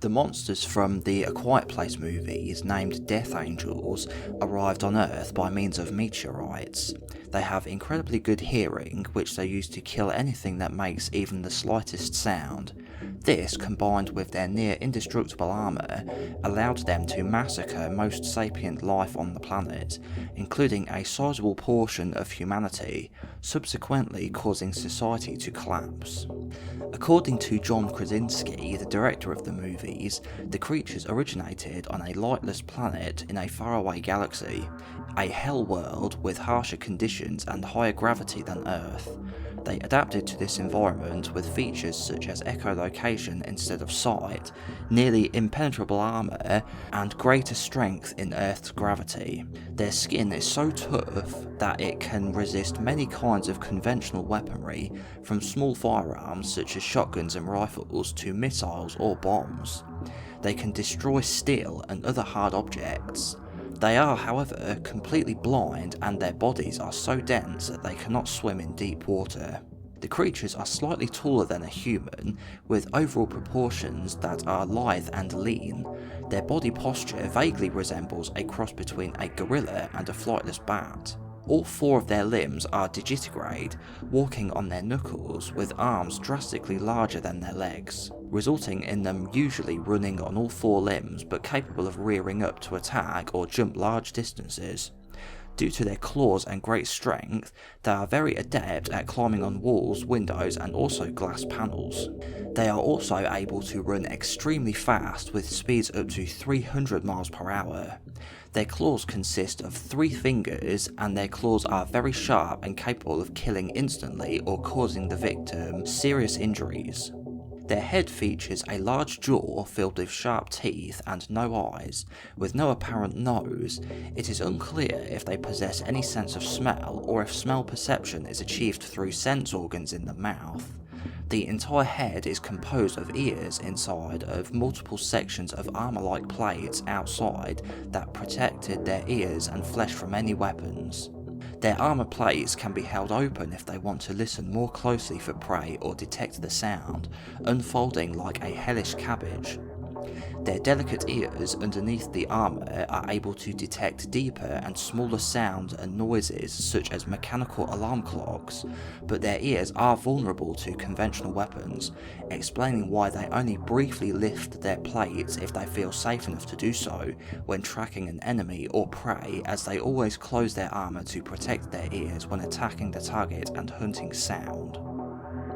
The monsters from the A Quiet Place movies, named Death Angels, arrived on Earth by means of meteorites. They have incredibly good hearing, which they use to kill anything that makes even the slightest sound. This, combined with their near-indestructible armour, allowed them to massacre most sapient life on the planet, including a sizable portion of humanity, subsequently causing society to collapse. According to John Krasinski, the director of the movies, the creatures originated on a lightless planet in a faraway galaxy, a hell world with harsher conditions and higher gravity than Earth. They adapted to this environment with features such as echolocation instead of sight, nearly impenetrable armour, and greater strength in Earth's gravity. Their skin is so tough that it can resist many kinds of conventional weaponry, from small firearms such as shotguns and rifles to missiles or bombs. They can destroy steel and other hard objects. They are, however, completely blind, and their bodies are so dense that they cannot swim in deep water. The creatures are slightly taller than a human, with overall proportions that are lithe and lean. Their body posture vaguely resembles a cross between a gorilla and a flightless bat. All four of their limbs are digitigrade, walking on their knuckles with arms drastically larger than their legs, resulting in them usually running on all four limbs but capable of rearing up to attack or jump large distances. Due to their claws and great strength, they are very adept at climbing on walls, windows, and also glass panels. They are also able to run extremely fast with speeds up to 300 miles per hour. Their claws consist of 3 fingers, and their claws are very sharp and capable of killing instantly or causing the victim serious injuries. Their head features a large jaw filled with sharp teeth and no eyes, with no apparent nose. It is unclear if they possess any sense of smell or if smell perception is achieved through sense organs in the mouth. The entire head is composed of ears inside of multiple sections of armour-like plates outside that protected their ears and flesh from any weapons. Their armour plates can be held open if they want to listen more closely for prey or detect the sound, unfolding like a hellish cabbage. Their delicate ears underneath the armour are able to detect deeper and smaller sounds and noises such as mechanical alarm clocks, but their ears are vulnerable to conventional weapons, explaining why they only briefly lift their plates if they feel safe enough to do so when tracking an enemy or prey, as they always close their armour to protect their ears when attacking the target and hunting sound.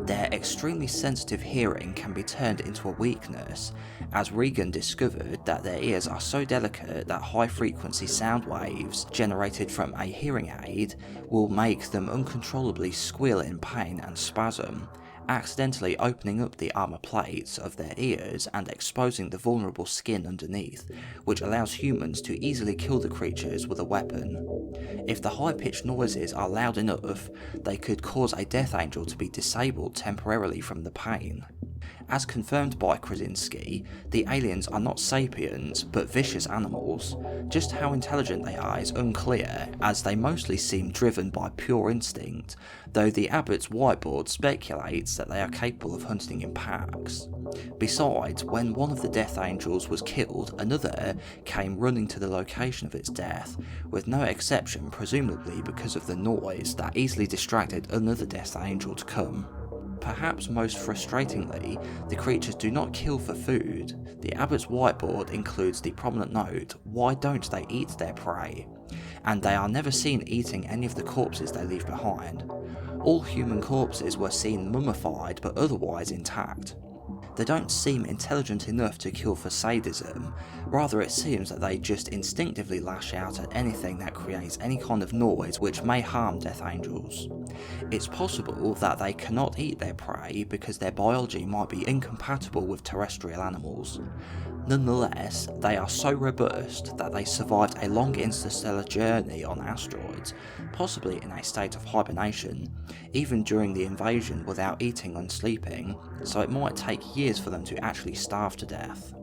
Their extremely sensitive hearing can be turned into a weakness, as Regan discovered that their ears are so delicate that high-frequency sound waves generated from a hearing aid will make them uncontrollably squeal in pain and spasm, accidentally opening up the armour plates of their ears and exposing the vulnerable skin underneath, which allows humans to easily kill the creatures with a weapon. If the high-pitched noises are loud enough, they could cause a Death Angel to be disabled temporarily from the pain. As confirmed by Krasinski, the aliens are not sapient, but vicious animals. Just how intelligent they are is unclear, as they mostly seem driven by pure instinct, though the Abbott's whiteboard speculates that they are capable of hunting in packs. Besides, when one of the Death Angels was killed, another came running to the location of its death, with no exception presumably because of the noise that easily distracted another Death Angel to come. Perhaps most frustratingly, the creatures do not kill for food. The Abbott's whiteboard includes the prominent note, "Why don't they eat their prey?" and they are never seen eating any of the corpses they leave behind. All human corpses were seen mummified but otherwise intact. They don't seem intelligent enough to kill for sadism, rather it seems that they just instinctively lash out at anything that creates any kind of noise which may harm Death Angels. It's possible that they cannot eat their prey because their biology might be incompatible with terrestrial animals. Nonetheless, they are so robust that they survived a long interstellar journey on asteroids, possibly in a state of hibernation, even during the invasion without eating and sleeping, so it might take years for them to actually starve to death.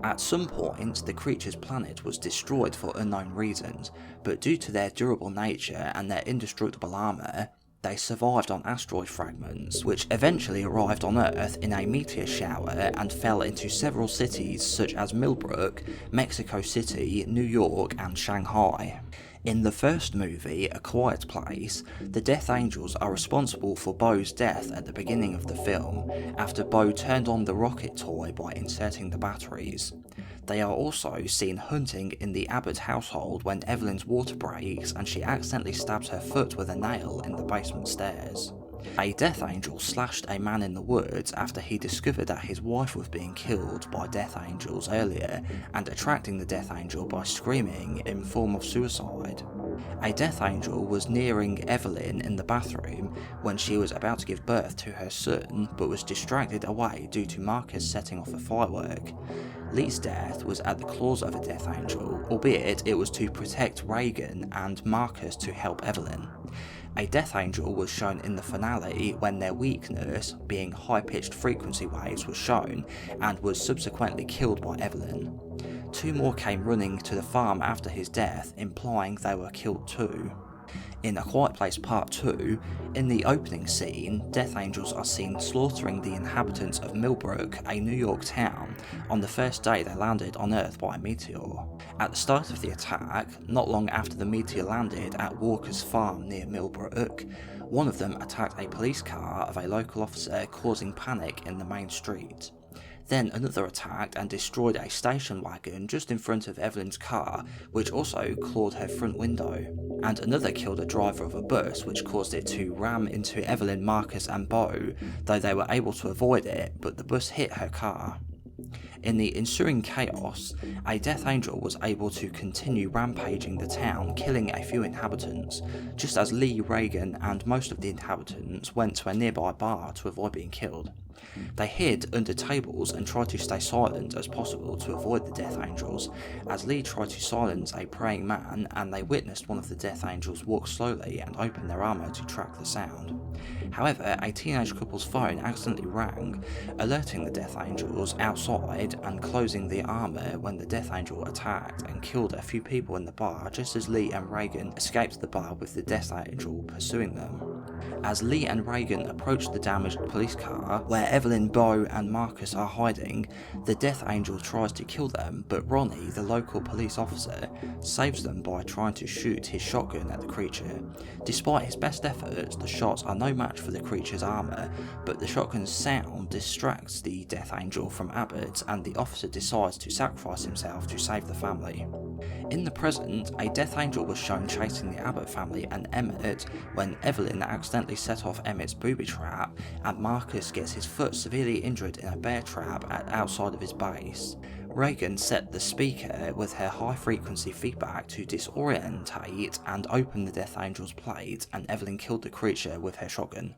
At some point, the creature's planet was destroyed for unknown reasons, but due to their durable nature and their indestructible armour, They survived on asteroid fragments, which eventually arrived on Earth in a meteor shower and fell into several cities such as Millbrook, Mexico City, New York, and Shanghai. In the first movie, A Quiet Place, the Death Angels are responsible for Bo's death at the beginning of the film, after Bo turned on the rocket toy by inserting the batteries. They are also seen hunting in the Abbott household when Evelyn's water breaks and she accidentally stabs her foot with a nail in the basement stairs. A Death Angel slashed a man in the woods after he discovered that his wife was being killed by Death Angels earlier and attracting the Death Angel by screaming in form of suicide. A Death Angel was nearing Evelyn in the bathroom when she was about to give birth to her son but was distracted away due to Marcus setting off a firework. Lee's death was at the claws of a Death Angel, albeit it was to protect Reagan and Marcus to help Evelyn. A Death Angel was shown in the finale when their weakness, being high-pitched frequency waves, was shown and was subsequently killed by Evelyn. 2 more came running to the farm after his death, implying they were killed too. In A Quiet Place Part 2, in the opening scene, Death Angels are seen slaughtering the inhabitants of Millbrook, a New York town, on the first day they landed on Earth by a meteor. At the start of the attack, not long after the meteor landed at Walker's farm near Millbrook, one of them attacked a police car of a local officer, causing panic in the main street. Then another attacked and destroyed a station wagon just in front of Evelyn's car, which also clawed her front window. And another killed a driver of a bus, which caused it to ram into Evelyn, Marcus and Bo, though they were able to avoid it, but the bus hit her car. In the ensuing chaos, a Death Angel was able to continue rampaging the town, killing a few inhabitants, just as Lee, Reagan and most of the inhabitants went to a nearby bar to avoid being killed. They hid under tables and tried to stay silent as possible to avoid the Death Angels, as Lee tried to silence a praying man and they witnessed one of the Death Angels walk slowly and open their armour to track the sound. However, a teenage couple's phone accidentally rang, alerting the Death Angels outside and closing the armour when the Death Angel attacked and killed a few people in the bar just as Lee and Reagan escaped the bar with the Death Angel pursuing them. As Lee and Reagan approach the damaged police car, where Evelyn, Bo and Marcus are hiding, the Death Angel tries to kill them, but Ronnie, the local police officer, saves them by trying to shoot his shotgun at the creature. Despite his best efforts, the shots are no match for the creature's armour, but the shotgun's sound distracts the Death Angel from Abbott and the officer decides to sacrifice himself to save the family. In the present, a Death Angel was shown chasing the Abbott family and Emmett when Evelyn accidentally set off Emmett's booby trap and Marcus gets his foot severely injured in a bear trap outside of his base. Reagan set the speaker with her high frequency feedback to disorientate and open the Death Angel's plate, and Evelyn killed the creature with her shotgun.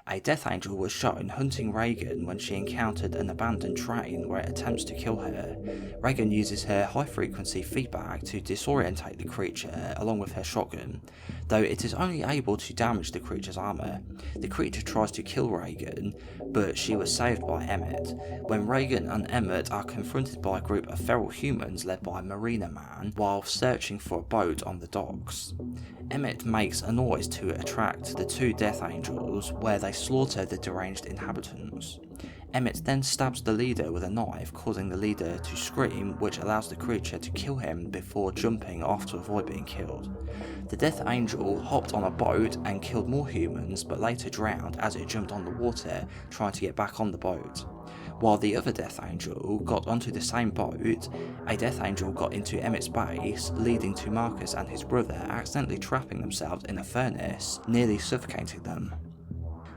A Death Angel was shown hunting Reagan when she encountered an abandoned train where it attempts to kill her. Reagan uses her high-frequency feedback to disorientate the creature along with her shotgun, though it is only able to damage the creature's armour. The creature tries to kill Reagan, but she was saved by Emmett. When Reagan and Emmett are confronted by a group of feral humans led by Marina Man while searching for a boat on the docks, Emmett makes a noise to attract the 2 Death Angels, where they slaughter the deranged inhabitants. Emmett then stabs the leader with a knife, causing the leader to scream, which allows the creature to kill him before jumping off to avoid being killed. The Death Angel hopped on a boat and killed more humans, but later drowned as it jumped on the water, trying to get back on the boat. While the other Death Angel got onto the same boat, a Death Angel got into Emmett's base, leading to Marcus and his brother accidentally trapping themselves in a furnace, nearly suffocating them.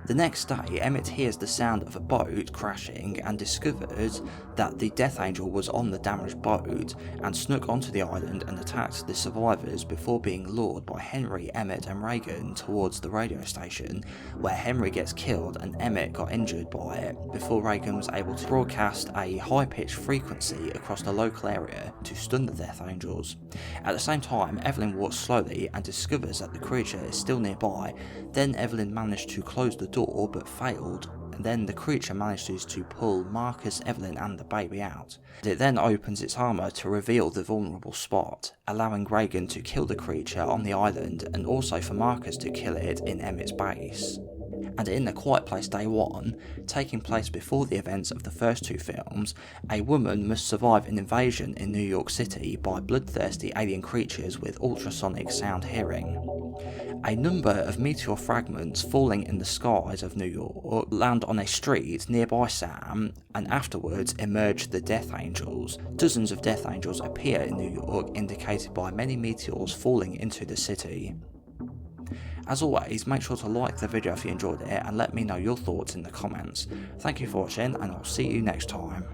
The next day, Emmett hears the sound of a boat crashing and discovers that the Death Angel was on the damaged boat and snuck onto the island and attacked the survivors before being lured by Henry, Emmett and Reagan towards the radio station, where Henry gets killed and Emmett got injured by it before Reagan was able to broadcast a high-pitched frequency across the local area to stun the Death Angels. At the same time, Evelyn walks slowly and discovers that the creature is still nearby. Then Evelyn managed to close the door but failed then the creature manages to pull Marcus, Evelyn and the baby out. It then opens its armour to reveal the vulnerable spot, allowing Reagan to kill the creature on the island and also for Marcus to kill it in Emmett's base. And in A Quiet Place Day 1, taking place before the events of the first two films, a woman must survive an invasion in New York City by bloodthirsty alien creatures with ultrasonic sound hearing. A number of meteor fragments falling in the skies of New York land on a street nearby Sam, and afterwards emerge the Death Angels. Dozens of Death Angels appear in New York, indicated by many meteors falling into the city. As always, make sure to like the video if you enjoyed it and let me know your thoughts in the comments. Thank you for watching and I'll see you next time.